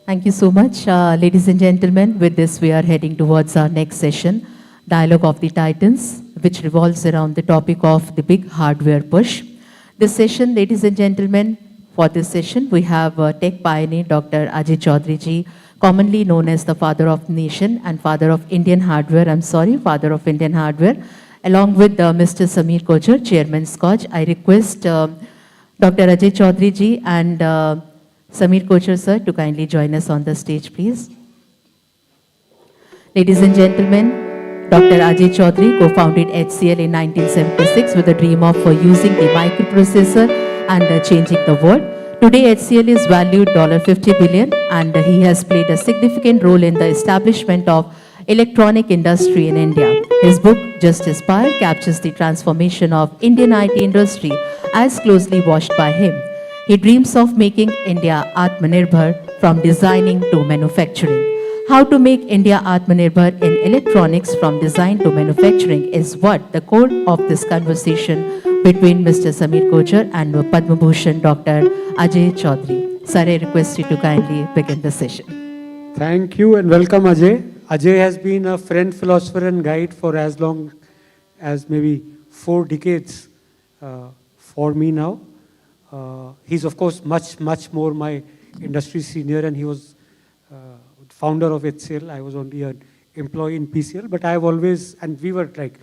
Thank you so much. Ladies and gentlemen, with this we are heading towards our next session, Dialogue of the Titans, which revolves around the topic of the big hardware push. This session, ladies and gentlemen, for this session, we have tech pioneer Dr. Ajay Chaudhary ji, commonly known as the father of the nation and father of Indian hardware, father of Indian hardware, along with Mr. Samir Kochar, Chairman SKOCH. I request Dr. Ajay Chaudhary ji and Samir Kochar sir to kindly join us on the stage, please. Ladies and gentlemen, Dr. Ajay Chaudhary co-founded HCL in 1976 with a dream of using the microprocessor and changing the world. Today, HCL is valued $50 billion and he has played a significant role in the establishment of electronic industry in India. His book, Just Aspire, captures the transformation of Indian IT industry as closely watched by him. He dreams of making India Atmanirbhar from designing to manufacturing. How to make India Atmanirbhar in electronics from design to manufacturing is what the core of this conversation between Mr. Samir Kochar and Padma Bhushan Dr. Ajay Chaudhary. Sir, I request you to kindly begin the session. Thank you and welcome Ajay. Ajay has been a friend, philosopher and guide for as long as maybe 4 decades for me now. He's of course much more my industry senior, and he was founder of HCL. I was only an employee in PCL, but I've always, and we were like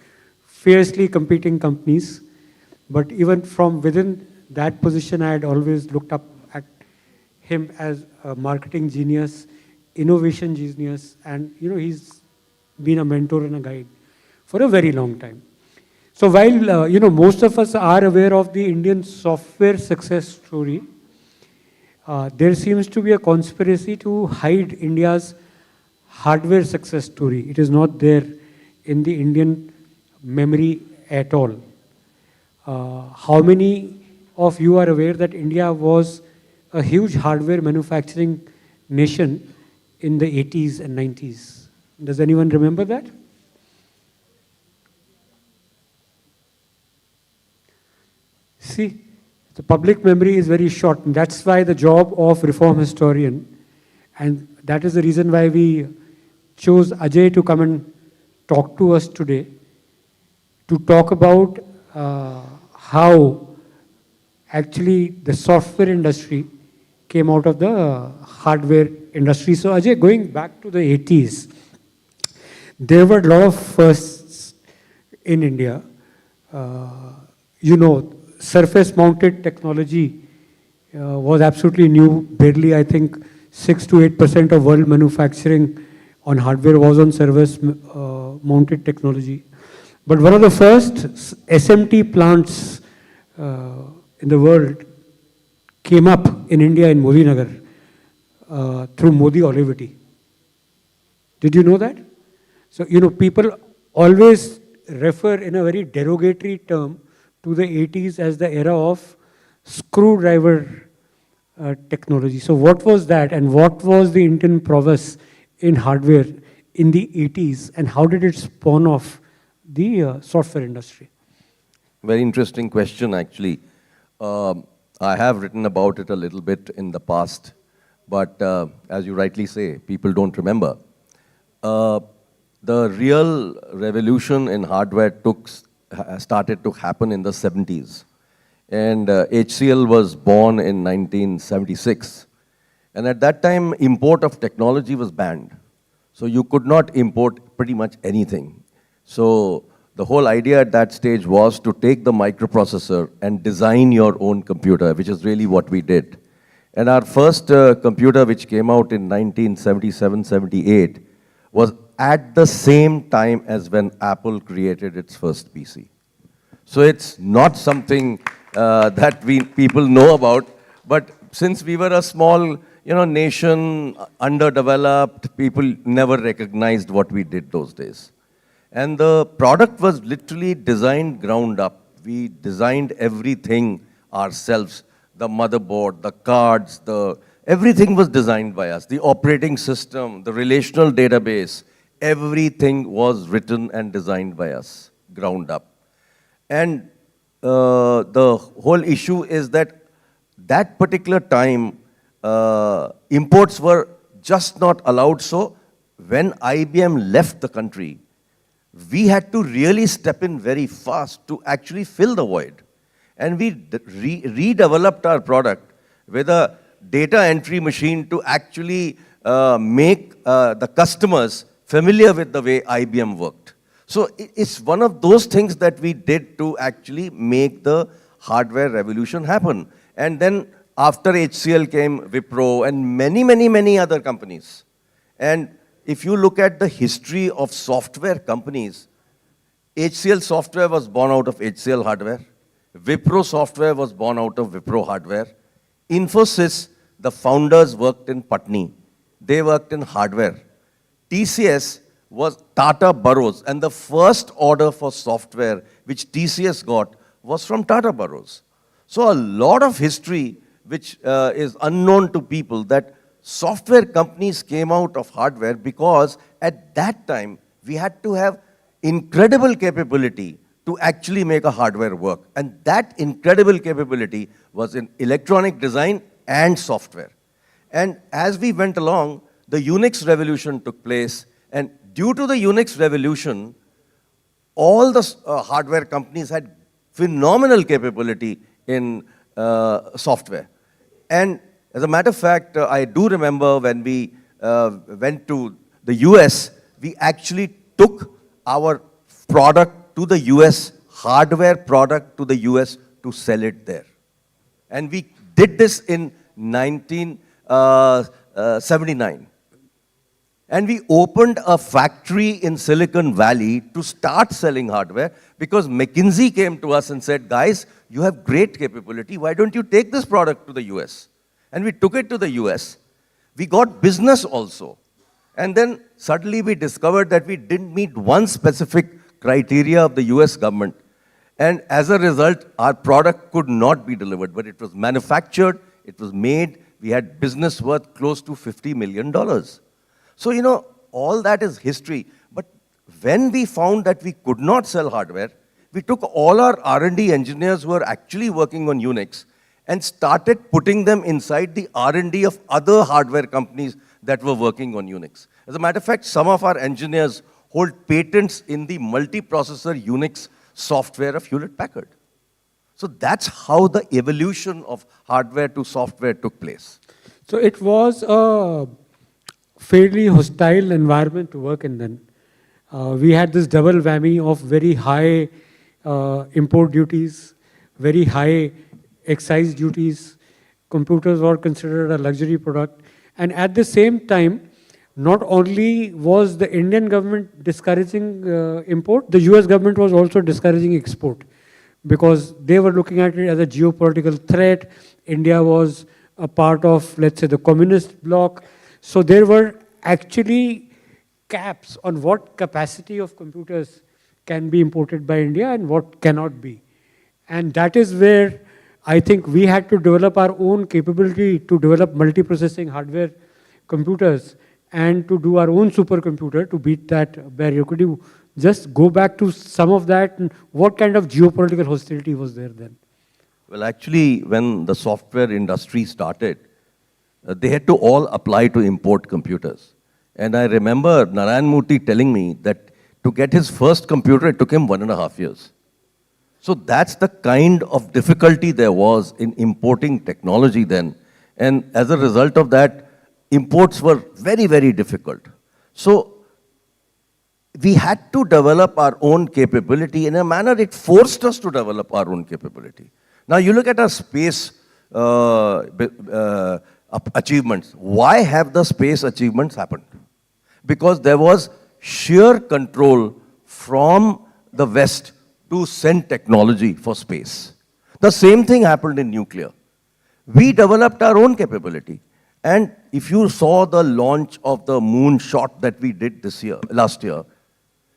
fiercely competing companies, but even from within that position, I had always looked up at him as a marketing genius, innovation genius, and he's been a mentor and a guide for a very long time. So while most of us are aware of the Indian software success story, there seems to be a conspiracy to hide India's hardware success story. It is not there in the Indian memory at all. How many of you are aware that India was a huge hardware manufacturing nation in the 80s and 90s? Does anyone remember that? See, the public memory is very short, and that's why the job of reform historian, and that is the reason why we chose Ajay to come and talk to us today, to talk about how actually the software industry came out of the hardware industry. So Ajay, going back to the 80s, there were a lot of firsts in India. Surface mounted technology was absolutely new. Barely, I think, 6 to 8% of world manufacturing on hardware was on surface mounted technology. But one of the first SMT plants in the world came up in India in Modi Nagar through Modi Oliveti. Did you know that? So, people always refer in a very derogatory term to the 80s as the era of screwdriver technology. So what was that, and what was the Indian prowess in hardware in the 80s, and how did it spawn off the software industry? Very interesting question, actually. I have written about it a little bit in the past, but as you rightly say, people don't remember. The real revolution in hardware started to happen in the 70s. And HCL was born in 1976. And at that time, import of technology was banned. So you could not import pretty much anything. So the whole idea at that stage was to take the microprocessor and design your own computer, which is really what we did. And our first computer, which came out in 1977-78, was at the same time as when Apple created its first PC. So it's not something that people know about, but since we were a small nation, underdeveloped, people never recognized what we did those days. And the product was literally designed ground up. We designed everything ourselves, the motherboard, the cards, everything was designed by us. The operating system, the relational database, everything was written and designed by us, ground up. And the whole issue is that particular time, imports were just not allowed so. When IBM left the country, we had to really step in very fast to actually fill the void. And we redeveloped our product with a data entry machine to actually make the customers familiar with the way IBM worked. So it's one of those things that we did to actually make the hardware revolution happen. And then after HCL came Wipro and many, many, many other companies. And if you look at the history of software companies, HCL software was born out of HCL hardware. Wipro software was born out of Wipro hardware. Infosys, the founders worked in Patni. They worked in hardware. TCS was Tata Burroughs, and the first order for software which TCS got was from Tata Burroughs. So a lot of history which is unknown to people, that software companies came out of hardware because at that time we had to have incredible capability to actually make a hardware work. And that incredible capability was in electronic design and software. And as we went along, the Unix revolution took place, and due to the Unix revolution, all the hardware companies had phenomenal capability in software. And as a matter of fact, I do remember when we went to the US, we actually took our product to the US, hardware product to the US to sell it there. And we did this in 1979. And we opened a factory in Silicon Valley to start selling hardware because McKinsey came to us and said, guys, you have great capability. Why don't you take this product to the US? And we took it to the US. We got business also. And then suddenly we discovered that we didn't meet one specific criteria of the US government. And as a result, our product could not be delivered, but it was manufactured, it was made, we had business worth close to $50 million. So, you know, all that is history. But when we found that we could not sell hardware, we took all our R&D engineers who were actually working on Unix and started putting them inside the R&D of other hardware companies that were working on Unix. As a matter of fact, some of our engineers hold patents in the multiprocessor Unix software of Hewlett-Packard. So that's how the evolution of hardware to software took place. So it was a fairly hostile environment to work in then. We had this double whammy of very high import duties, very high excise duties. Computers were considered a luxury product. And at the same time, not only was the Indian government discouraging import, the US government was also discouraging export because they were looking at it as a geopolitical threat. India was a part of, let's say, the communist bloc. So there were actually caps on what capacity of computers can be imported by India and what cannot be. And that is where I think we had to develop our own capability to develop multiprocessing hardware computers and to do our own supercomputer to beat that barrier. Could you just go back to some of that? And what kind of geopolitical hostility was there then? Well, actually, when the software industry started, they had to all apply to import computers. And I remember Narayan Murthy telling me that to get his first computer, it took him 1.5 years. So that's the kind of difficulty there was in importing technology then. And as a result of that, imports were very, very difficult. So we had to develop our own capability. In a manner, it forced us to develop our own capability. Now you look at our space achievements. Why have the space achievements happened? Because there was sheer control from the West to send technology for space. The same thing happened in nuclear. We developed our own capability. And if you saw the launch of the moon shot that we did last year,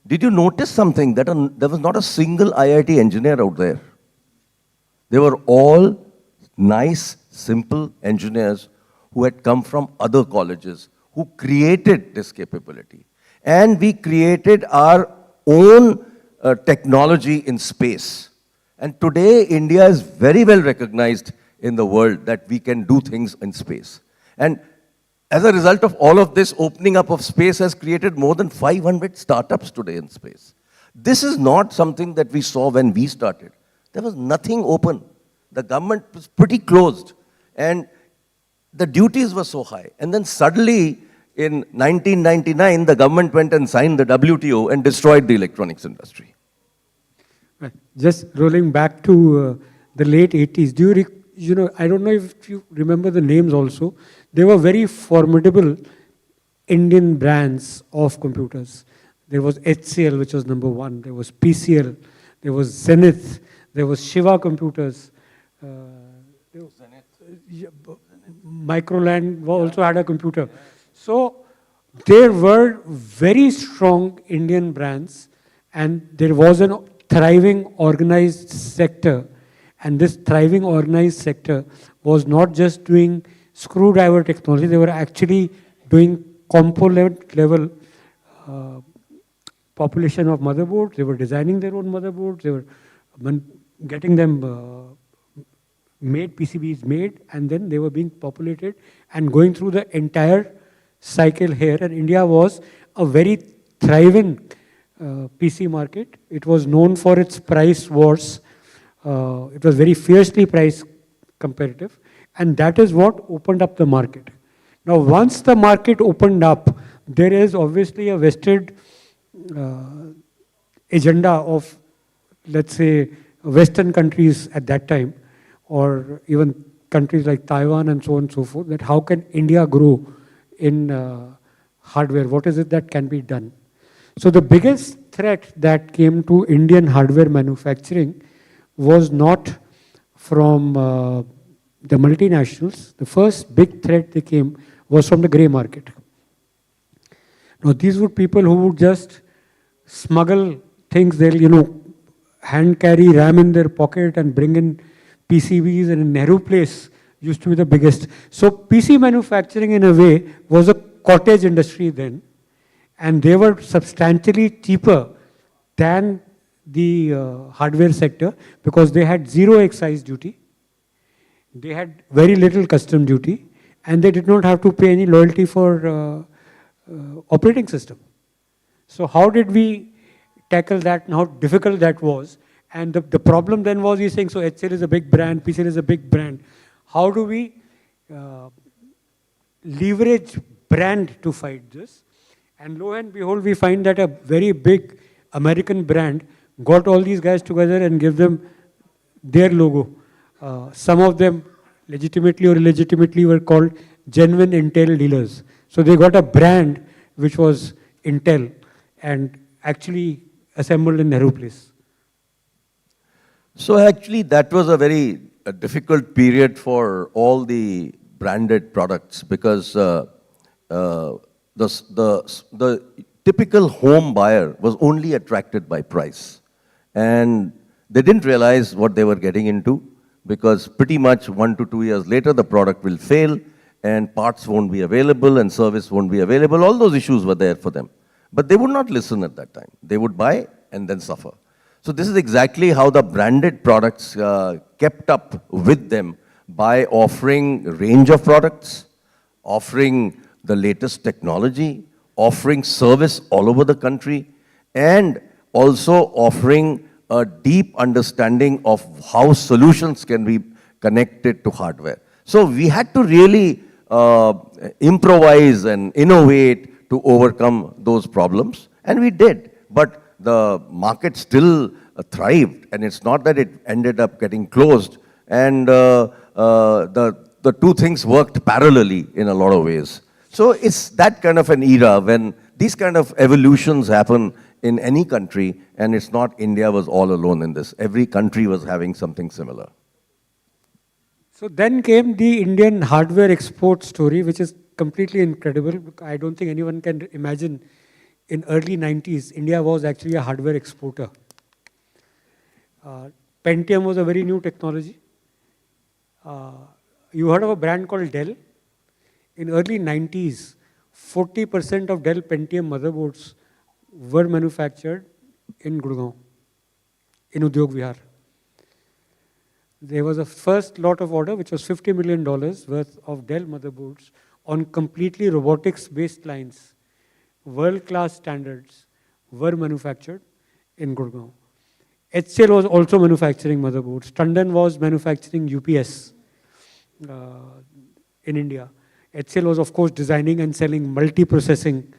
did you notice something? That there was not a single IIT engineer out there. They were all nice, simple engineers who had come from other colleges, who created this capability. And we created our own technology in space. And today, India is very well recognized in the world that we can do things in space. And as a result of all of this, opening up of space has created more than 500 startups today in space. This is not something that we saw when we started. There was nothing open. The government was pretty closed. And the duties were so high. And then suddenly, in 1999, the government went and signed the WTO and destroyed the electronics industry. Right. Just rolling back to the late 80s, I don't know if you remember the names also. They were very formidable Indian brands of computers. There was HCL, which was number one. There was PCL. There was Zenith. There was Shiva Computers. Microland also had a computer. So there were very strong Indian brands, and there was a thriving organized sector. And this thriving organized sector was not just doing screwdriver technology, they were actually doing component level population of motherboards. They were designing their own motherboards. They were getting them made, PCBs made, and then they were being populated and going through the entire cycle here. And India was a very thriving PC market. It was known for its price wars. It was very fiercely price competitive, and that is what opened up the market. Now, once the market opened up, there is obviously a vested agenda of, let's say, Western countries at that time, or even countries like Taiwan and so on and so forth, that how can India grow in hardware? What is it that can be done? So the biggest threat that came to Indian hardware manufacturing was not from the multinationals. The first big threat they came was from the grey market. Now these were people who would just smuggle things. They'll, hand carry RAM in their pocket and bring in PCBs, and in Nehru Place used to be the biggest. So PC manufacturing in a way was a cottage industry then, and they were substantially cheaper than the hardware sector because they had zero excise duty, they had very little custom duty, and they did not have to pay any loyalty for operating system. So how did we tackle that and how difficult that was? And the problem then was, you're saying, so HCL is a big brand, PCL is a big brand. How do we leverage brand to fight this? And lo and behold, we find that a very big American brand got all these guys together and give them their logo. Some of them, legitimately or illegitimately, were called genuine Intel dealers. So they got a brand which was Intel and actually assembled in Nehru Place. So actually that was a very difficult period for all the branded products because the typical home buyer was only attracted by price. And they didn't realize what they were getting into because pretty much 1 to 2 years later, the product will fail and parts won't be available and service won't be available. All those issues were there for them. But they would not listen at that time. They would buy and then suffer. So this is exactly how the branded products kept up with them by offering a range of products, offering the latest technology, offering service all over the country, and also offering a deep understanding of how solutions can be connected to hardware. So we had to really improvise and innovate to overcome those problems, and we did. But the market still thrived, and it's not that it ended up getting closed, and the two things worked parallelly in a lot of ways. So it's that kind of an era when these kind of evolutions happen in any country, and it's not India was all alone in this. Every country was having something similar. So then came the Indian hardware export story, which is completely incredible. I don't think anyone can imagine in early 90s, India was actually a hardware exporter. Pentium was a very new technology. You heard of a brand called Dell? In early 90s, 40% of Dell Pentium motherboards were manufactured in Gurgaon, in Udyog Vihar. There was a first lot of order, which was $50 million worth of Dell motherboards, on completely robotics-based lines, world-class standards were manufactured in Gurgaon. HCL was also manufacturing motherboards. Tandon was manufacturing UPS in India. HCL was, of course, designing and selling multi-processing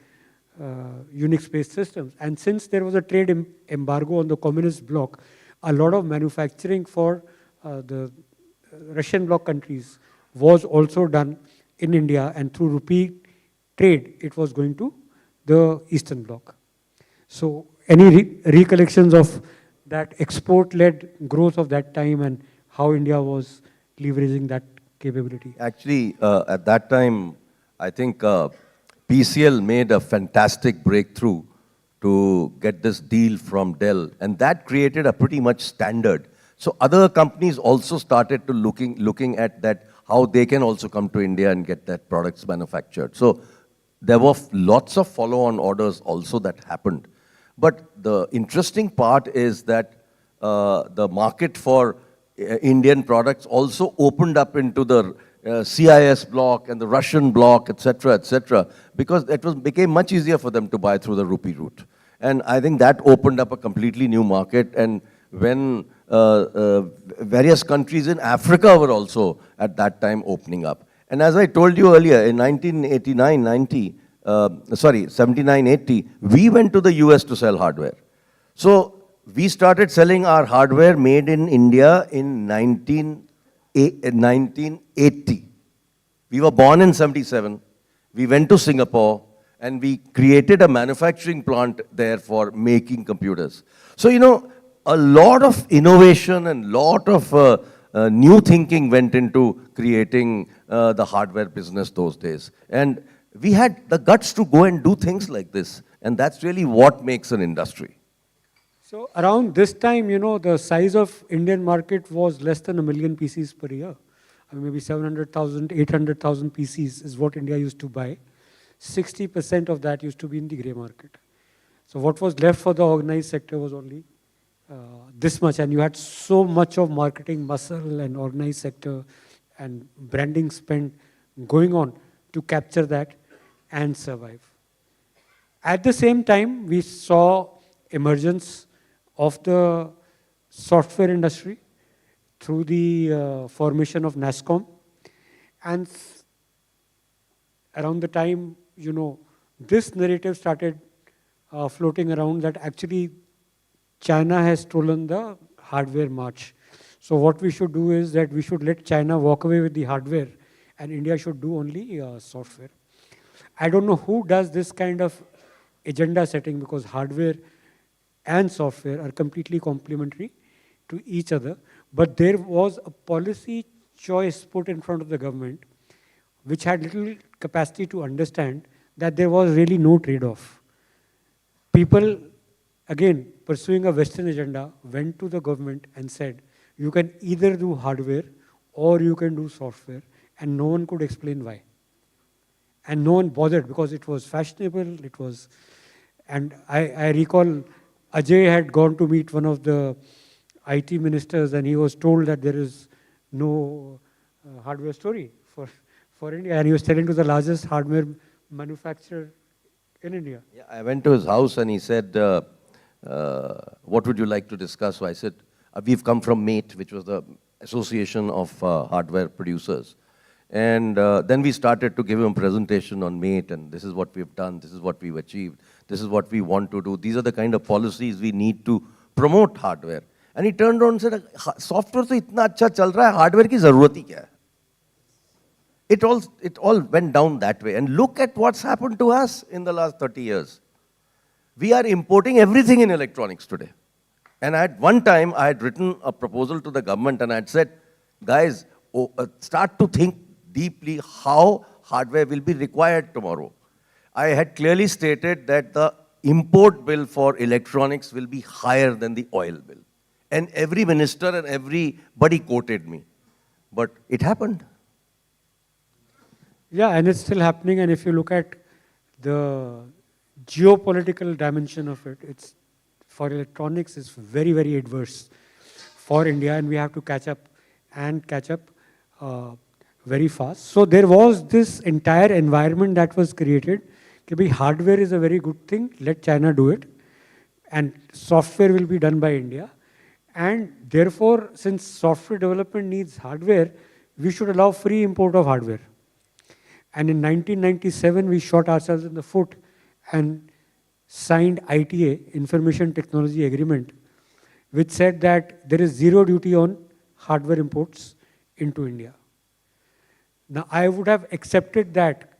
Unix-based systems. And since there was a trade embargo on the communist bloc, a lot of manufacturing for the Russian bloc countries was also done in India, and through rupee trade, it was going to the Eastern Bloc. So any recollections of that export-led growth of that time and how India was leveraging that capability? Actually, at that time, I think PCL made a fantastic breakthrough to get this deal from Dell, and that created a pretty much standard. So other companies also started to looking at that, how they can also come to India and get that products manufactured. So there were lots of follow-on orders also that happened. But the interesting part is that the market for Indian products also opened up into the CIS bloc and the Russian bloc, etc., because it became much easier for them to buy through the rupee route. And I think that opened up a completely new market. And when various countries in Africa were also at that time opening up. And as I told you earlier, in 79-80, we went to the US to sell hardware. So we started selling our hardware made in India in 1980. We were born in 77. We went to Singapore and we created a manufacturing plant there for making computers. So, you know, a lot of innovation and lot of new thinking went into creating the hardware business those days. And we had the guts to go and do things like this. And that's really what makes an industry. So around this time, you know, the size of Indian market was less than 1 million PCs per year. I mean, maybe 700,000, 800,000 PCs is what India used to buy. 60% of that used to be in the grey market. So what was left for the organized sector was only this much, and you had so much of marketing muscle and organized sector and branding spend going on to capture that and survive. At the same time, we saw emergence of the software industry through the formation of NASSCOM, and around the time, you know, this narrative started floating around that actually China has stolen the hardware march. So what we should do is that we should let China walk away with the hardware and India should do only software. I don't know who does this kind of agenda setting, because hardware and software are completely complementary to each other. But there was a policy choice put in front of the government which had little capacity to understand that there was really no trade-off. People, again, pursuing a Western agenda, went to the government and said, you can either do hardware or you can do software, and no one could explain why. And no one bothered because it was fashionable, it was, and I recall Ajay had gone to meet one of the IT ministers and he was told that there is no hardware story for India, and he was telling to the largest hardware manufacturer in India. Yeah, I went to his house and he said, what would you like to discuss? So I said, we've come from MATE, which was the Association of Hardware Producers. And then we started to give him a presentation on MATE, and this is what we've done, this is what we've achieved, this is what we want to do, these are the kind of policies we need to promote hardware. And he turned around and said, software to itna acha chal raha hai, hardware ki zarurat hi kya hai? It all went down that way. And look at what's happened to us in the last 30 years. We are importing everything in electronics today. And at one time, I had written a proposal to the government and I had said, guys, start to think deeply how hardware will be required tomorrow. I had clearly stated that the import bill for electronics will be higher than the oil bill. And every minister and everybody quoted me. But it happened. Yeah, and it's still happening. And if you look at the geopolitical dimension of it, it's for electronics is very, very adverse for India, and we have to catch up and catch up very fast. So there was this entire environment that was created. That hardware is a very good thing, let China do it. And software will be done by India. And therefore, since software development needs hardware, we should allow free import of hardware. And in 1997, we shot ourselves in the foot and signed ITA, Information Technology Agreement, which said that there is zero duty on hardware imports into India. Now, I would have accepted that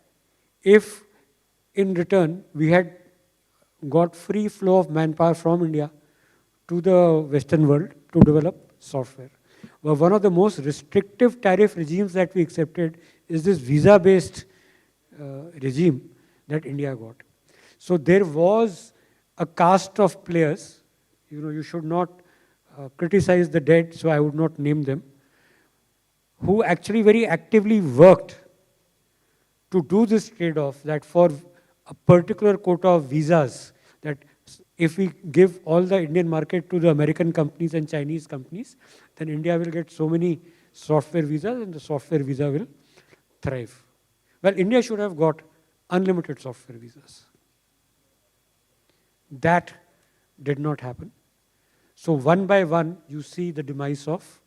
if in return we had got free flow of manpower from India to the Western world to develop software. Well, one of the most restrictive tariff regimes that we accepted is this visa-based regime that India got. So there was a caste of players, you should not criticize the dead, so I would not name them, who actually very actively worked to do this trade-off, that for a particular quota of visas, that if we give all the Indian market to the American companies and Chinese companies, then India will get so many software visas and the software visa will thrive. Well, India should have got unlimited software visas. That did not happen. So one by one, you see the demise of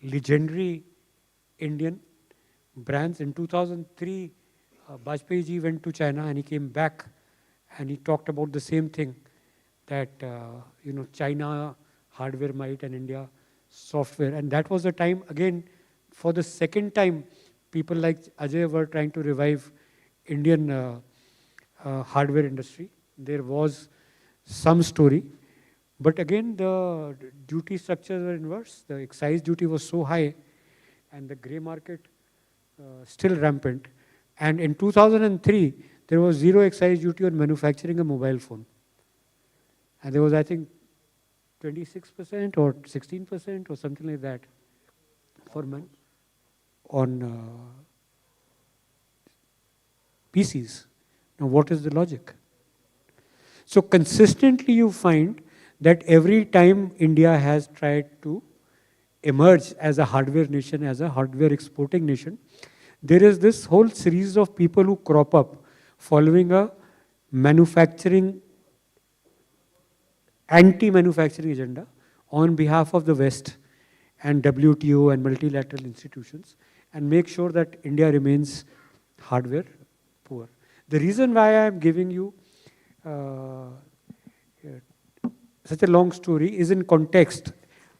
legendary Indian brands. In 2003, Bajpayee ji went to China and he came back and he talked about the same thing, that China hardware might and India software. And that was the time, again, for the second time, people like Ajay were trying to revive Indian hardware industry. There was some story, but again, the duty structures were inverse. The excise duty was so high and the grey market still rampant. And in 2003, there was zero excise duty on manufacturing a mobile phone. And there was, I think, 26% or 16% or something like that for men on PCs. Now, what is the logic? So consistently you find that every time India has tried to emerge as a hardware nation, as a hardware exporting nation, there is this whole series of people who crop up following a manufacturing, anti-manufacturing agenda on behalf of the West and WTO and multilateral institutions, and make sure that India remains hardware poor. The reason why I am giving you such a long story is in context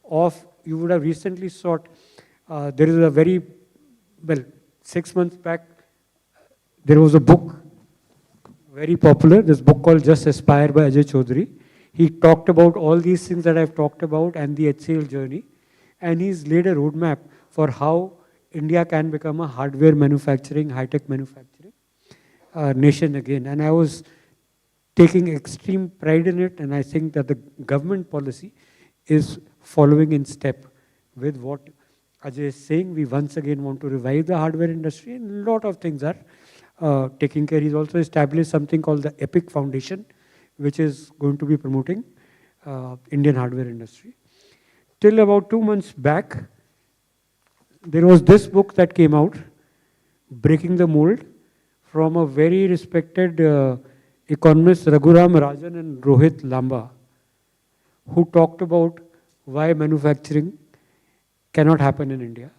of, you would have recently sought, there is a very, 6 months back, there was a book, very popular, this book called Just Aspire by Ajay Chaudhary. He talked about all these things that I've talked about and the HCL journey, and he's laid a roadmap for how India can become a hardware manufacturing, high-tech manufacturing nation again. And I was taking extreme pride in it, and I think that the government policy is following in step with what Ajay is saying. We once again want to revive the hardware industry, and a lot of things are taking care. He's also established something called the EPIC Foundation, which is going to be promoting Indian hardware industry. Till about 2 months back, there was this book that came out, Breaking the Mold, from a very respected economists Raghuram Rajan and Rohit Lamba, who talked about why manufacturing cannot happen in India.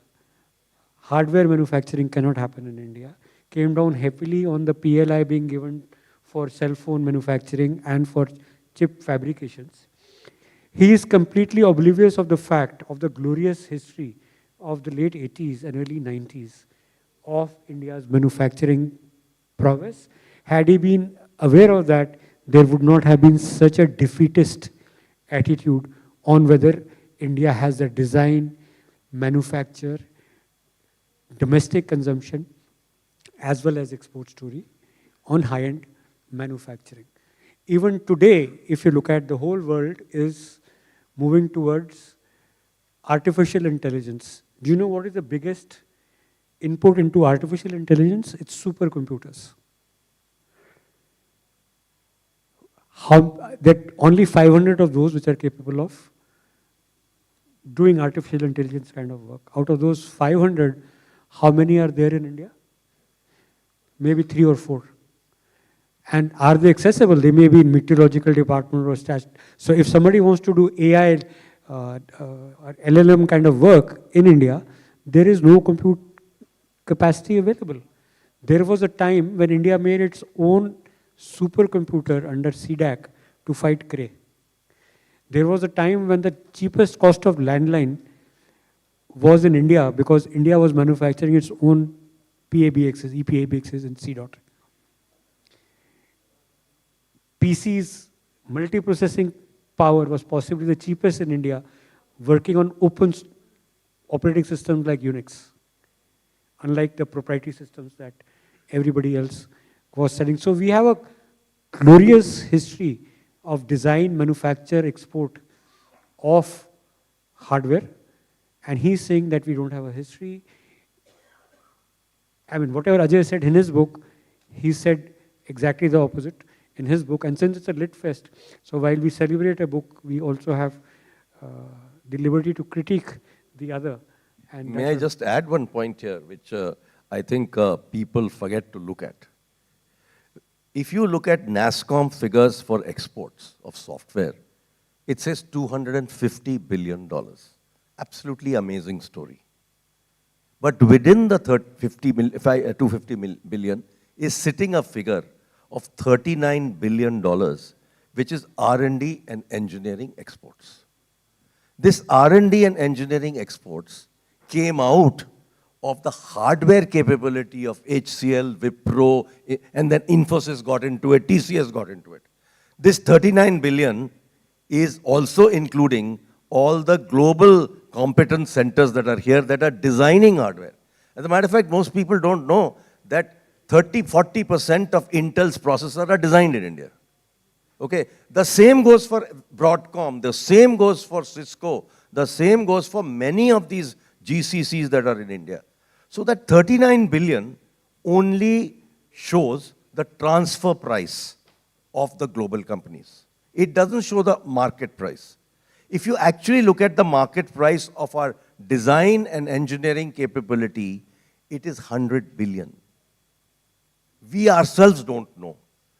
Hardware manufacturing cannot happen in India. Came down heavily on the PLI being given for cell phone manufacturing and for chip fabrications. He is completely oblivious of the fact of the glorious history of the late 80s and early 90s of India's manufacturing prowess. Had he been aware of that, there would not have been such a defeatist attitude on whether India has the design, manufacture, domestic consumption, as well as export story on high-end manufacturing. Even today, if you look at the whole world is moving towards artificial intelligence. Do you know what is the biggest input into artificial intelligence? It's supercomputers. That only 500 of those which are capable of doing artificial intelligence kind of work. Out of those 500, How many are there in India? Maybe 3 or 4. And are they accessible? They may be in meteorological department or stat. So if somebody wants to do AI or LLM kind of work in India, there is no compute capacity available. There was a time when India made its own supercomputer under CDAC to fight Cray. There was a time when the cheapest cost of landline was in India because India was manufacturing its own PABXs, EPABXs in C. PC's multiprocessing power was possibly the cheapest in India, working on open operating systems like Unix, unlike the proprietary systems that everybody else was selling. So we have a glorious history of design, manufacture, export of hardware. And he's saying that we don't have a history. I mean, whatever Ajay said in his book, he said exactly the opposite in his book. And since it's a lit fest, so while we celebrate a book, we also have the liberty to critique the other. And may I just add one point here, which I think people forget to look at. If you look at NASSCOM figures for exports of software, it says $250 billion. Absolutely amazing story. But within the 250 billion is sitting a figure of $39 billion, which is R&D and engineering exports. This R&D and engineering exports came out of the hardware capability of HCL, Wipro, and then Infosys got into it, TCS got into it. This 39 billion is also including all the global competence centers that are here that are designing hardware. As a matter of fact, most people don't know that 30-40% of Intel's processors are designed in India. Okay, the same goes for Broadcom, the same goes for Cisco, the same goes for many of these GCCs that are in India. So that 39 billion only shows the transfer price of the global companies. It doesn't show the market price. If you actually look at the market price of our design and engineering capability, it is 100 billion. We ourselves don't know.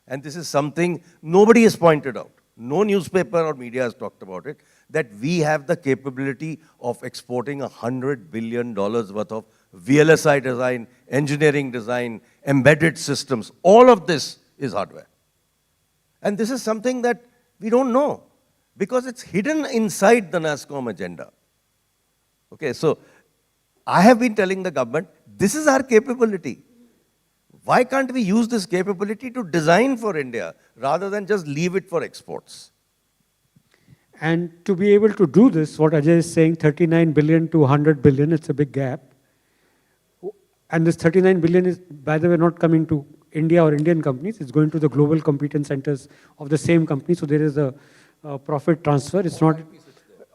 And this is something nobody has pointed out. No newspaper or media has talked about it, that we have the capability of exporting $100 billion worth of VLSI design, engineering design, embedded systems. All of this is hardware. And this is something that we don't know because it's hidden inside the NASSCOM agenda. Okay, so I have been telling the government, this is our capability. Why can't we use this capability to design for India rather than just leave it for exports? And to be able to do this, what Ajay is saying, 39 billion to 100 billion, it's a big gap. And this 39 billion is, by the way, not coming to India or Indian companies, it's going to the global competence centers of the same company. So there is a profit transfer. It's not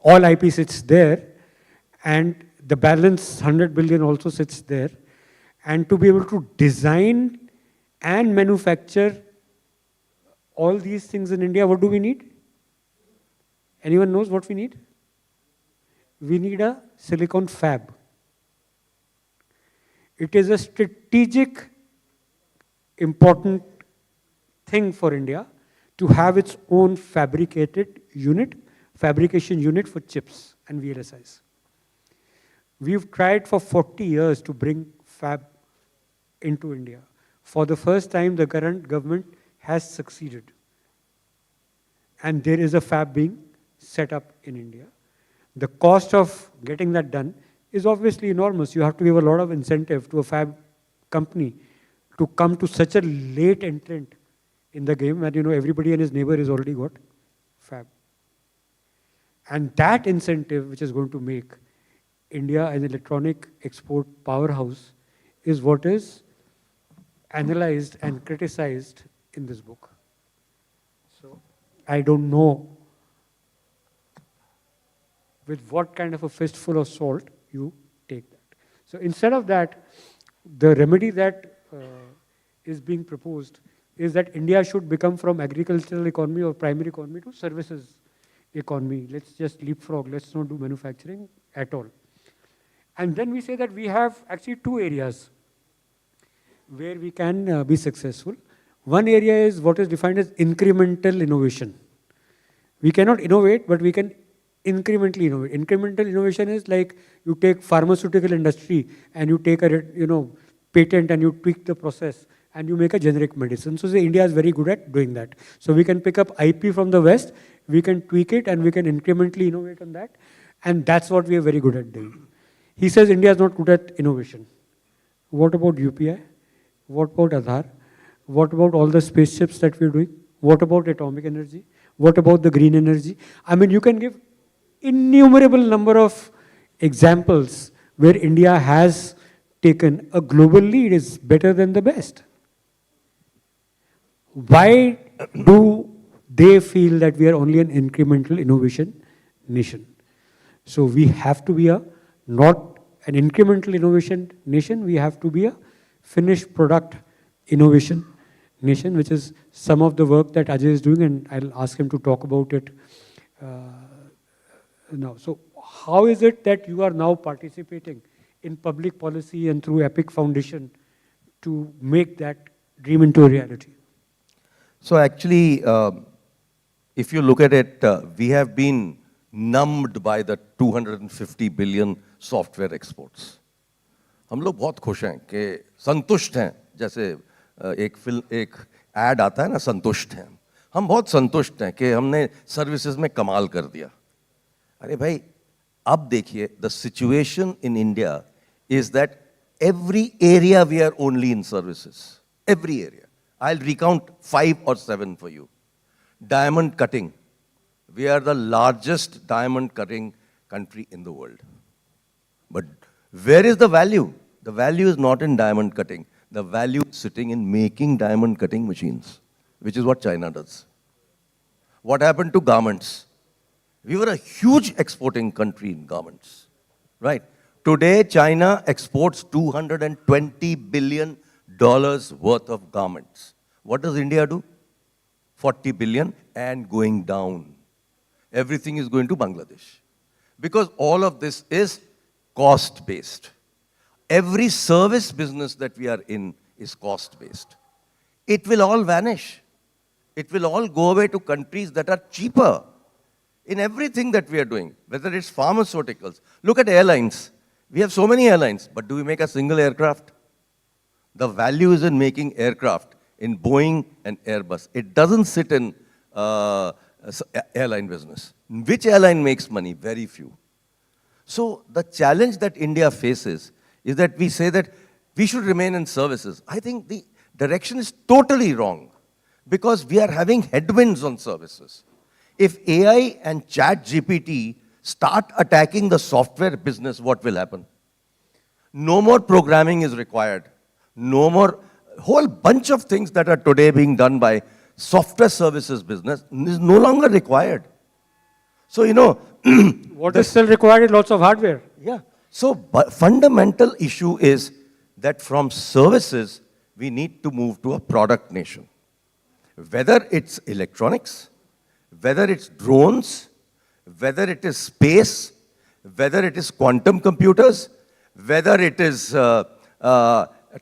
all IP sits there. And the balance 100 billion also sits there. And to be able to design and manufacture all these things in India, what do we need? Anyone knows what we need? We need a silicon fab. It is a strategic, important thing for India to have its own fabrication unit for chips and VLSIs. We've tried for 40 years to bring fab into India. For the first time, the current government has succeeded. And there is a fab being set up in India. The cost of getting that done is obviously enormous. You have to give a lot of incentive to a fab company to come to such a late entrant in the game where everybody and his neighbor has already got fab. And that incentive, which is going to make India an electronic export powerhouse, is what is analyzed and criticized in this book. So I don't know with what kind of a fistful of salt you take that. So instead of that, the remedy that is being proposed is that India should become from agricultural economy or primary economy to services economy. Let's just leapfrog. Let's not do manufacturing at all. And then we say that we have actually two areas where we can be successful. One area is what is defined as incremental innovation. We cannot innovate, but we can incrementally innovate. Incremental innovation is like you take pharmaceutical industry and you take a patent and you tweak the process and you make a generic medicine. So India is very good at doing that. So we can pick up IP from the West, we can tweak it and we can incrementally innovate on that. And that's what we are very good at doing. He says India is not good at innovation. What about UPI? What about Aadhaar? What about all the spaceships that we're doing? What about atomic energy? What about the green energy? I mean, you can give innumerable number of examples where India has taken a global lead, is better than the best. Why do they feel that we are only an incremental innovation nation? So we have to be not an incremental innovation nation, we have to be a finished product innovation nation, which is some of the work that Ajay is doing, and I'll ask him to talk about it now. So how is it that you are now participating in public policy and through EPIC Foundation to make that dream into a reality? So actually, if you look at it, we have been numbed by the 250 billion software exports. हम लोग बहुत खुश हैं कि संतुष्ट हैं, जैसे एक ऐड आता है ना, संतुष्ट हैं, हम बहुत संतुष्ट हैं कि हमने सर्विसेज में कमाल कर दिया. अरे भाई, अब देखिए, the situation in India is that every area we are only in services. Every area. I'll recount 5 or 7 for you. Diamond cutting. We are the largest diamond cutting country in the world. But where is the value? The value is not in diamond cutting. The value is sitting in making diamond cutting machines, which is what China does. What happened to garments? We were a huge exporting country in garments, right? Today, China exports $220 billion worth of garments. What does India do? 40 billion and going down. Everything is going to Bangladesh. Because all of this is cost-based. Every service business that we are in is cost-based. It will all vanish. It will all go away to countries that are cheaper in everything that we are doing, whether it's pharmaceuticals. Look at airlines. We have so many airlines, but do we make a single aircraft? The value is in making aircraft in Boeing and Airbus. It doesn't sit in airline business. Which airline makes money? Very few. So the challenge that India faces is that we say that we should remain in services. I think the direction is totally wrong because we are having headwinds on services. If AI and Chat GPT start attacking the software business, what will happen? No more programming is required. No more, whole bunch of things that are today being done by software services business is no longer required. So, what is still required is lots of hardware. Yeah. So, fundamental issue is that from services, we need to move to a product nation. Whether it's electronics, whether it's drones, whether it is space, whether it is quantum computers, whether it is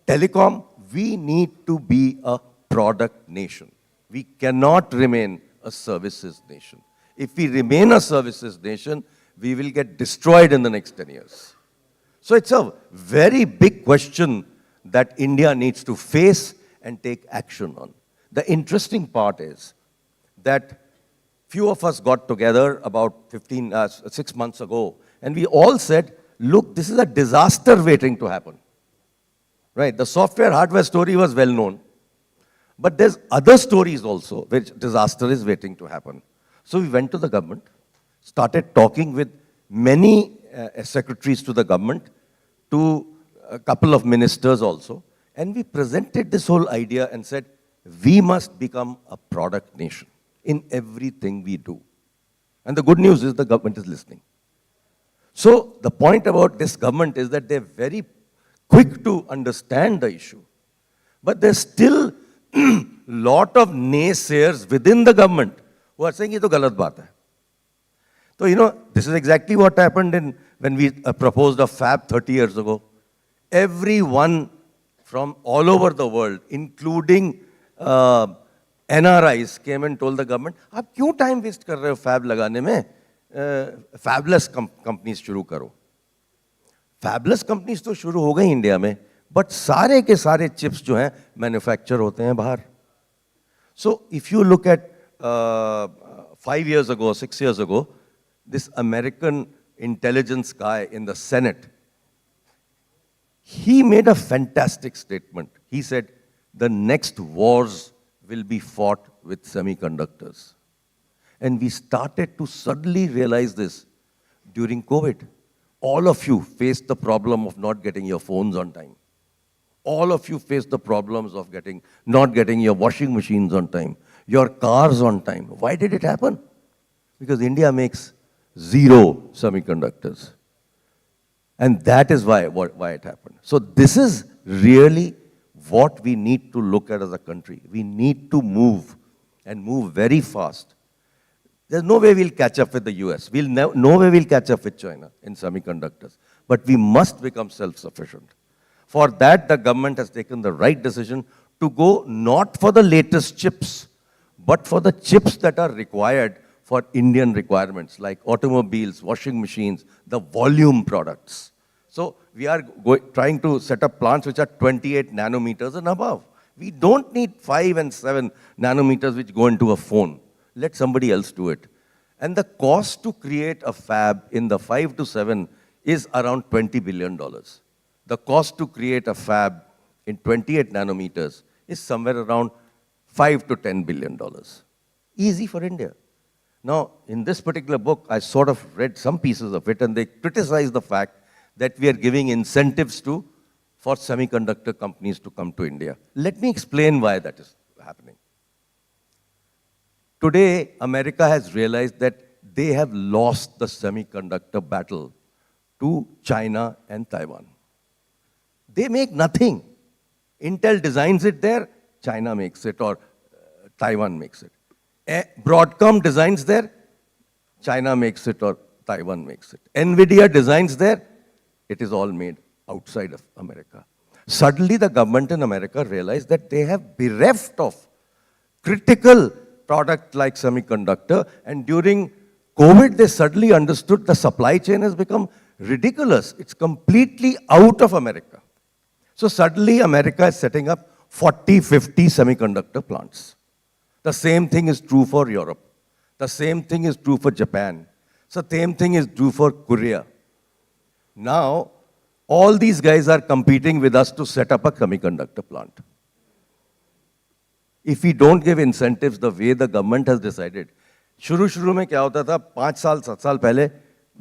telecom, we need to be a product nation. We cannot remain a services nation. If we remain a services nation, we will get destroyed in the next 10 years. So it's a very big question that India needs to face and take action on. The interesting part is that few of us got together about 6 months ago, and we all said, look, this is a disaster waiting to happen. Right? The software hardware story was well known. But there's other stories also which disaster is waiting to happen. So we went to the government, started talking with many secretaries to the government, to a couple of ministers also, and we presented this whole idea and said, we must become a product nation in everything we do. And the good news is the government is listening. So the point about this government is that they're very quick to understand the issue. But there's still lot of naysayers within the government who are saying, ये तो गलत बात है. So, this is exactly what happened in when we proposed a fab 30 years ago, everyone from all over the world, including NRIs, came and told the government, आप क्यों time waste कर रहे हो fab लगाने में? Fabulous companies शुरू करो. Fabulous companies तो शुरू हो गई इंडिया में, but सारे के सारे chips जो हैं manufacture होते हैं बाहर. So if you look at 5 years ago, 6 years ago, this American intelligence guy in the Senate, he made a fantastic statement. He said, the next wars will be fought with semiconductors. And we started to suddenly realize this during COVID. All of you faced the problem of not getting your phones on time. All of you faced the problems of not getting your washing machines on time, your cars on time. Why did it happen? Because India makes 0 semiconductors. And that is why it happened. So this is really what we need to look at as a country. We need to move and move very fast. There's no way we'll catch up with the US. No way we'll catch up with China in semiconductors. But we must become self-sufficient. For that, the government has taken the right decision to go not for the latest chips, but for the chips that are required for Indian requirements, like automobiles, washing machines, the volume products. So we are trying to set up plants which are 28 nanometers and above. We don't need 5 and 7 nanometers which go into a phone. Let somebody else do it. And the cost to create a fab in the 5 to 7 is around $20 billion. The cost to create a fab in 28 nanometers is somewhere around $5 to $10 billion. Easy for India. Now, in this particular book, I sort of read some pieces of it, and they criticize the fact that we are giving incentives for semiconductor companies to come to India. Let me explain why that is happening. Today, America has realized that they have lost the semiconductor battle to China and Taiwan. They make nothing. Intel designs it there, China makes it, or Taiwan makes it. Broadcom designs there, China makes it, or Taiwan makes it. NVIDIA designs there, it is all made outside of America. Suddenly, the government in America realized that they have bereft of critical product like semiconductor, and during COVID, they suddenly understood the supply chain has become ridiculous. It's completely out of America. So suddenly, America is setting up 40, 50 semiconductor plants. The same thing is true for Europe. The same thing is true for Japan. So the same thing is true for Korea. Now, all these guys are competing with us to set up a semiconductor plant. If we don't give incentives the way the government has decided, शुरू में क्या होता था 5 साल 7 साल पहले,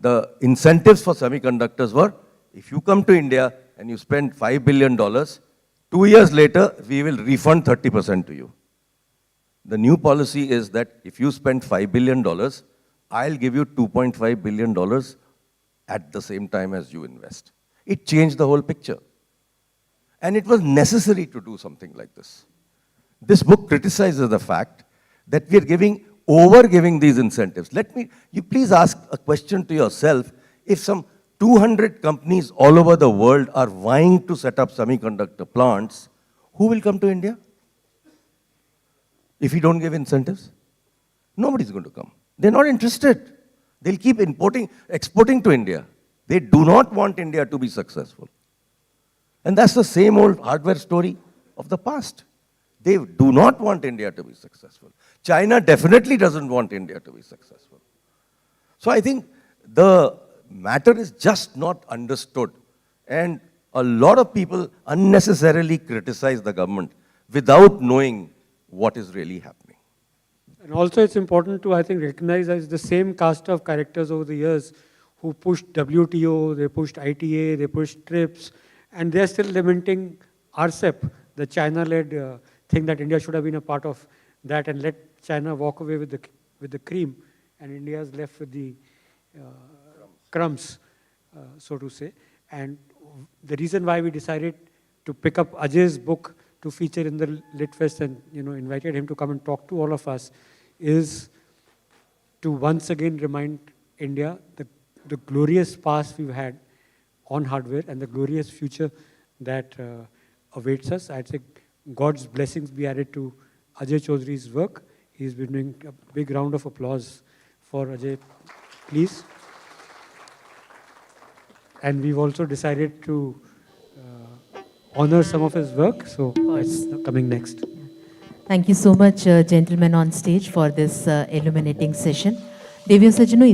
the incentives for semiconductors were, if you come to India and you spend $5 billion, 2 years later, we will refund 30% to you. The new policy is that if you spend $5 billion, I'll give you $2.5 billion at the same time as you invest. It changed the whole picture. And it was necessary to do something like this. This book criticizes the fact that we are over-giving these incentives. You please ask a question to yourself. If some 200 companies all over the world are vying to set up semiconductor plants, who will come to India? If we don't give incentives? Nobody's going to come. They're not interested. They'll keep exporting to India. They do not want India to be successful. And that's the same old hardware story of the past. They do not want India to be successful. China definitely doesn't want India to be successful. So I think the matter is just not understood. And a lot of people unnecessarily criticize the government without knowing what is really happening. And also it's important to, I think, recognize as the same cast of characters over the years who pushed WTO, they pushed ITA, they pushed TRIPS, and they're still lamenting RCEP, the China-led thing that India should have been a part of that and let China walk away with the cream, and India is left with the crumbs, so to say. And the reason why we decided to pick up Ajay's book to feature in the LitFest and invited him to come and talk to all of us is to once again remind India, the glorious past we've had on hardware and the glorious future that awaits us. I'd say God's blessings be added to Ajay Chaudhary's work. He's been doing a big round of applause for Ajay, please. And we've also decided to honor some of his work, so that's coming next. Thank you so much, gentlemen on stage, for this illuminating session. Devya Sajano